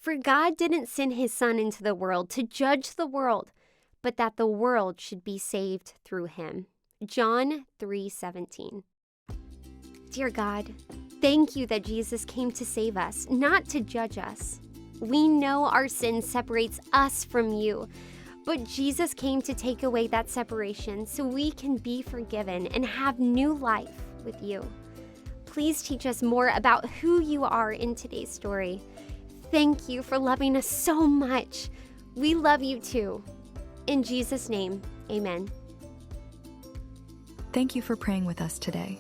For God didn't send his Son into the world to judge the world, but that the world should be saved through him. John 3:17. Dear God, thank you that Jesus came to save us, not to judge us. We know our sin separates us from you, but Jesus came to take away that separation so we can be forgiven and have new life with you. Please teach us more about who you are in today's story. Thank you for loving us so much. We love you too. In Jesus' name, amen. Thank you for praying with us today.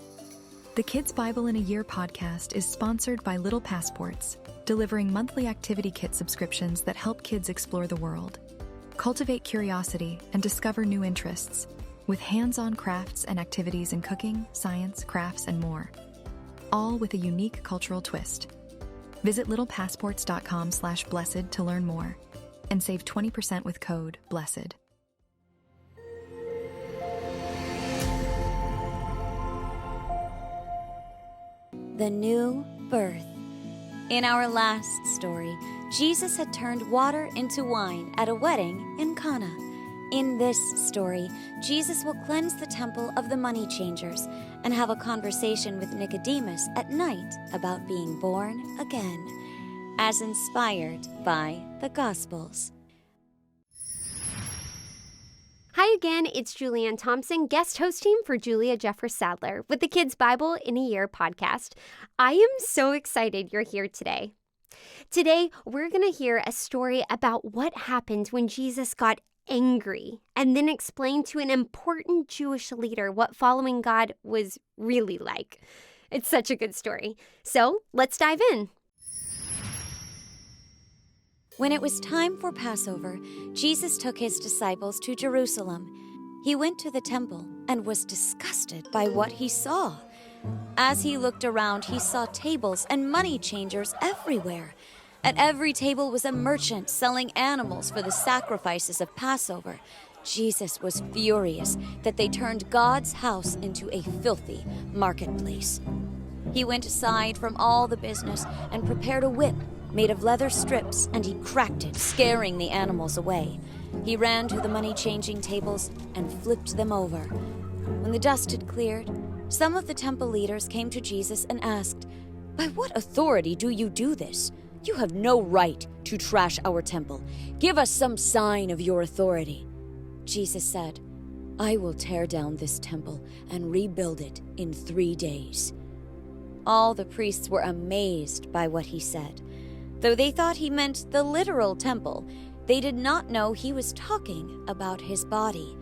The Kids Bible in a Year podcast is sponsored by Little Passports, delivering monthly activity kit subscriptions that help kids explore the world, cultivate curiosity, and discover new interests, with hands-on crafts and activities in cooking, science, crafts, and more, all with a unique cultural twist. Visit littlepassports.com/blessed to learn more and save 20% with code BLESSED. The new birth. In our last story, Jesus had turned water into wine at a wedding in Cana. In this story, Jesus will cleanse the temple of the money changers and have a conversation with Nicodemus at night about being born again, as inspired by the Gospels. Hi again, it's Julianne Thompson, guest hosting for Julia Jeffress Sadler with the Kids Bible in a Year podcast. I am so excited you're here today. Today, we're going to hear a story about what happened when Jesus got angry and then explain to an important Jewish leader what following God was really like. It's such a good story. So let's dive in. When it was time for Passover, Jesus took his disciples to Jerusalem. He went to the temple and was disgusted by what he saw. As he looked around, he saw tables and money changers everywhere. At every table was a merchant selling animals for the sacrifices of Passover. Jesus was furious that they turned God's house into a filthy marketplace. He went aside from all the business and prepared a whip made of leather strips, and he cracked it, scaring the animals away. He ran to the money-changing tables and flipped them over. When the dust had cleared, some of the temple leaders came to Jesus and asked, "By what authority do you do this? You have no right to trash our temple. Give us some sign of your authority." Jesus said, "I will tear down this temple and rebuild it in 3 days." All the priests were amazed by what he said. Though they thought he meant the literal temple, they did not know he was talking about his body.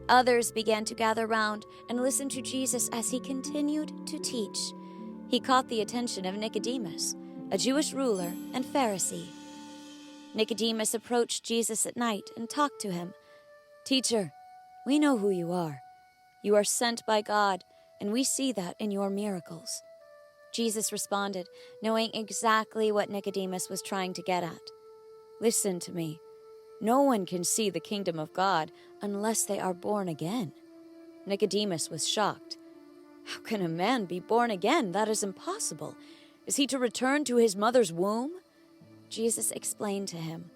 Others began to gather round and listen to Jesus as he continued to teach. He caught the attention of Nicodemus, a Jewish ruler and Pharisee. Nicodemus approached Jesus at night and talked to him. "Teacher, we know who you are. You are sent by God, and we see that in your miracles." Jesus responded, knowing exactly what Nicodemus was trying to get at. "Listen to me. No one can see the kingdom of God unless they are born again." Nicodemus was shocked. "How can a man be born again? That is impossible. Is he to return to his mother's womb?" Jesus explained to him,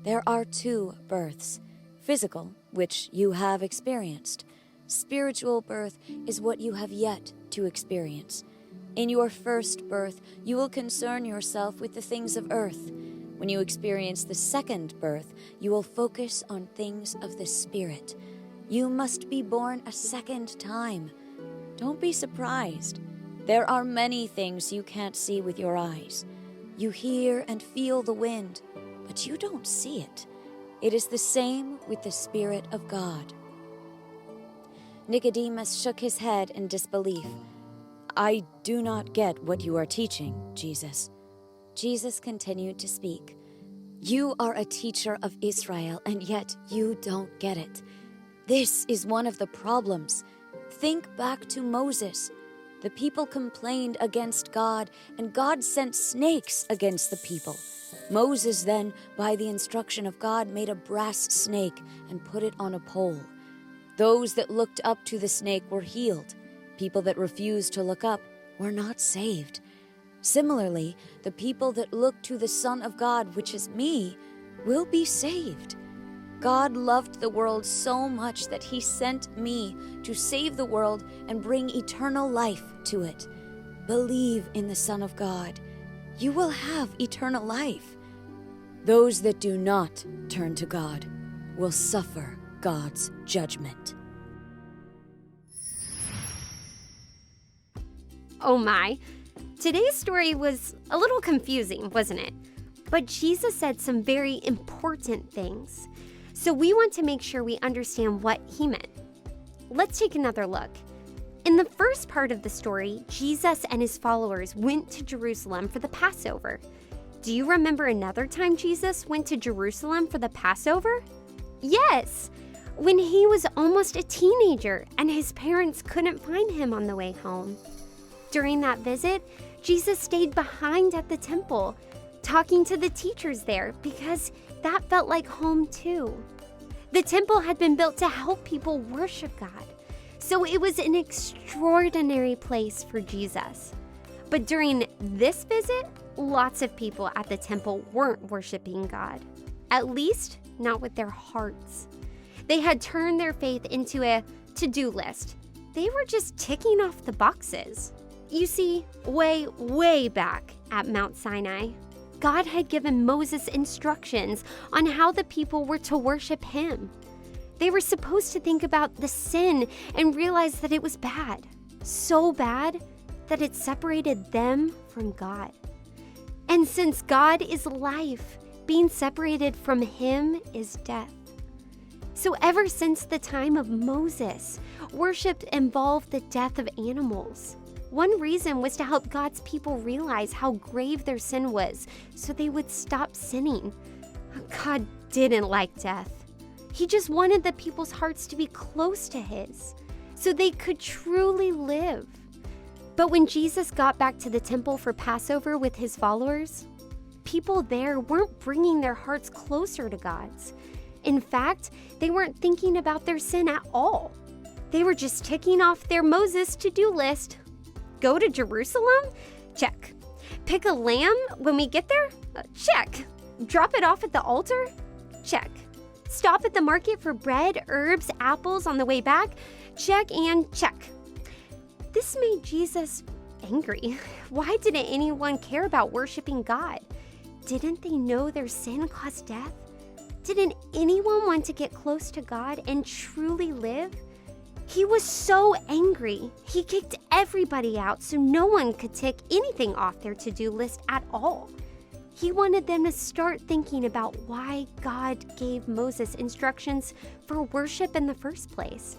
"There are 2 births. Physical, which you have experienced. Spiritual birth is what you have yet to experience. In your first birth, you will concern yourself with the things of earth. When you experience the second birth, you will focus on things of the Spirit. You must be born a second time. Don't be surprised. There are many things you can't see with your eyes. You hear and feel the wind, but you don't see it. It is the same with the Spirit of God." Nicodemus shook his head in disbelief. "I do not get what you are teaching, Jesus." Jesus continued to speak. "You are a teacher of Israel, and yet you don't get it. This is one of the problems. Think back to Moses. The people complained against God, and God sent snakes against the people. Moses then, by the instruction of God, made a brass snake and put it on a pole. Those that looked up to the snake were healed. People that refused to look up were not saved. Similarly, the people that look to the Son of God, which is me, will be saved. God loved the world so much that he sent me to save the world and bring eternal life to it. Believe in the Son of God. You will have eternal life. Those that do not turn to God will suffer God's judgment. Oh my. Today's story was a little confusing, wasn't it? But Jesus said some very important things. So we want to make sure we understand what he meant. Let's take another look. In the first part of the story, Jesus and his followers went to Jerusalem for the Passover. Do you remember another time Jesus went to Jerusalem for the Passover? Yes, when he was almost a teenager and his parents couldn't find him on the way home. During that visit, Jesus stayed behind at the temple, talking to the teachers there because that felt like home too. The temple had been built to help people worship God, so it was an extraordinary place for Jesus. But during this visit, lots of people at the temple weren't worshiping God, at least not with their hearts. They had turned their faith into a to-do list. They were just ticking off the boxes. You see, way back at Mount Sinai, God had given Moses instructions on how the people were to worship him. They were supposed to think about the sin and realize that it was bad, so bad that it separated them from God. And since God is life, being separated from him is death. So ever since the time of Moses, worship involved the death of animals. One reason was to help God's people realize how grave their sin was, so they would stop sinning. God didn't like death. He just wanted the people's hearts to be close to his, so they could truly live. But when Jesus got back to the temple for Passover with his followers, people there weren't bringing their hearts closer to God's. In fact, they weren't thinking about their sin at all. They were just ticking off their Moses to-do list. Go to Jerusalem? Check. Pick a lamb when we get there? Check. Drop it off at the altar? Check. Stop at the market for bread, herbs, apples on the way back? Check and check. This made Jesus angry. Why didn't anyone care about worshiping God? Didn't they know their sin caused death? Didn't anyone want to get close to God and truly live? He was so angry, he kicked everybody out so no one could tick anything off their to-do list at all. He wanted them to start thinking about why God gave Moses instructions for worship in the first place.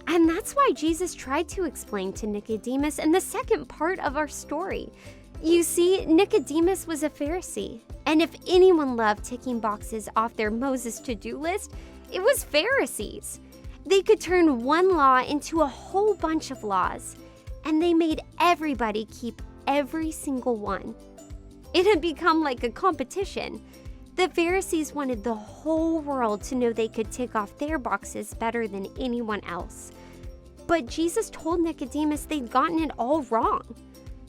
And that's why Jesus tried to explain to Nicodemus in the second part of our story. You see, Nicodemus was a Pharisee, and if anyone loved ticking boxes off their Moses to-do list, it was Pharisees. They could turn one law into a whole bunch of laws, and they made everybody keep every single one. It had become like a competition. The Pharisees wanted the whole world to know they could tick off their boxes better than anyone else. But Jesus told Nicodemus they'd gotten it all wrong.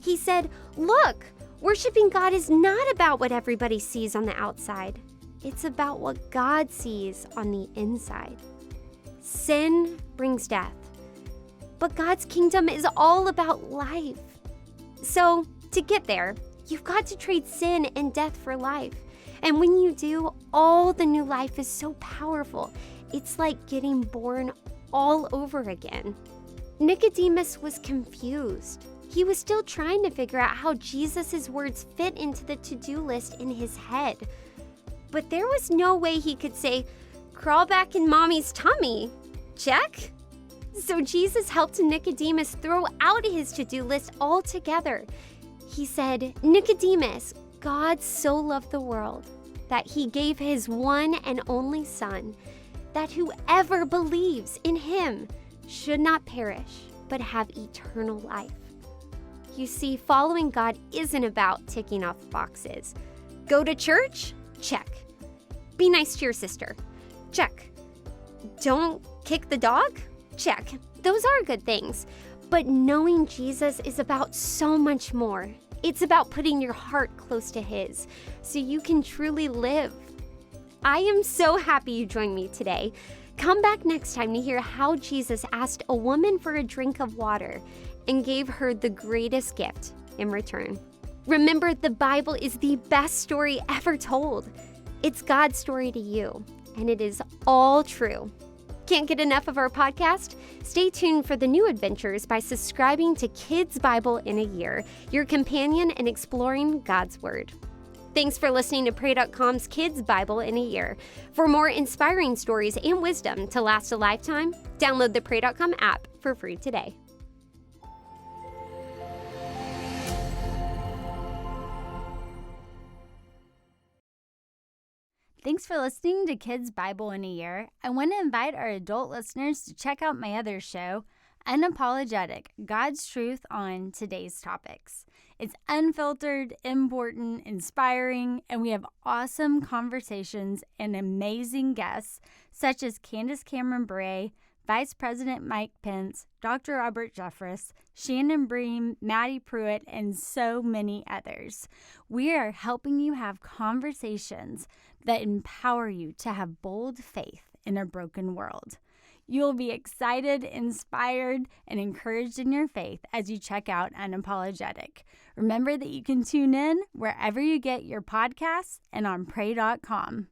He said, "Look, worshiping God is not about what everybody sees on the outside. It's about what God sees on the inside." Sin brings death, but God's kingdom is all about life. So, to get there, you've got to trade sin and death for life. And when you do, all the new life is so powerful. It's like getting born all over again. Nicodemus was confused. He was still trying to figure out how Jesus' words fit into the to-do list in his head. But there was no way he could say, "Crawl back in mommy's tummy." Check. So Jesus helped Nicodemus throw out his to-do list altogether. He said, "Nicodemus, God so loved the world that he gave his one and only Son, that whoever believes in him should not perish, but have eternal life." You see, following God isn't about ticking off boxes. Go to church? Check. Be nice to your sister? Check. Don't kick the dog? Check. Those are good things. But knowing Jesus is about so much more. It's about putting your heart close to His so you can truly live. I am so happy you joined me today. Come back next time to hear how Jesus asked a woman for a drink of water and gave her the greatest gift in return. Remember, the Bible is the best story ever told. It's God's story to you, and it is all true. Can't get enough of our podcast? Stay tuned for the new adventures by subscribing to Kids Bible in a Year, your companion in exploring God's Word. Thanks for listening to pray.com's Kids Bible in a Year. For more inspiring stories and wisdom to last a lifetime, download the pray.com app for free today. Thanks for listening to Kids Bible in a Year. I want to invite our adult listeners to check out my other show, Unapologetic, God's Truth on Today's Topics. It's unfiltered, important, inspiring, and we have awesome conversations and amazing guests such as Candace Cameron Bray, Vice President Mike Pence, Dr. Robert Jeffress, Shannon Bream, Maddie Pruitt, and so many others. We are helping you have conversations that empower you to have bold faith in a broken world. You'll be excited, inspired, and encouraged in your faith as you check out Unapologetic. Remember that you can tune in wherever you get your podcasts and on pray.com.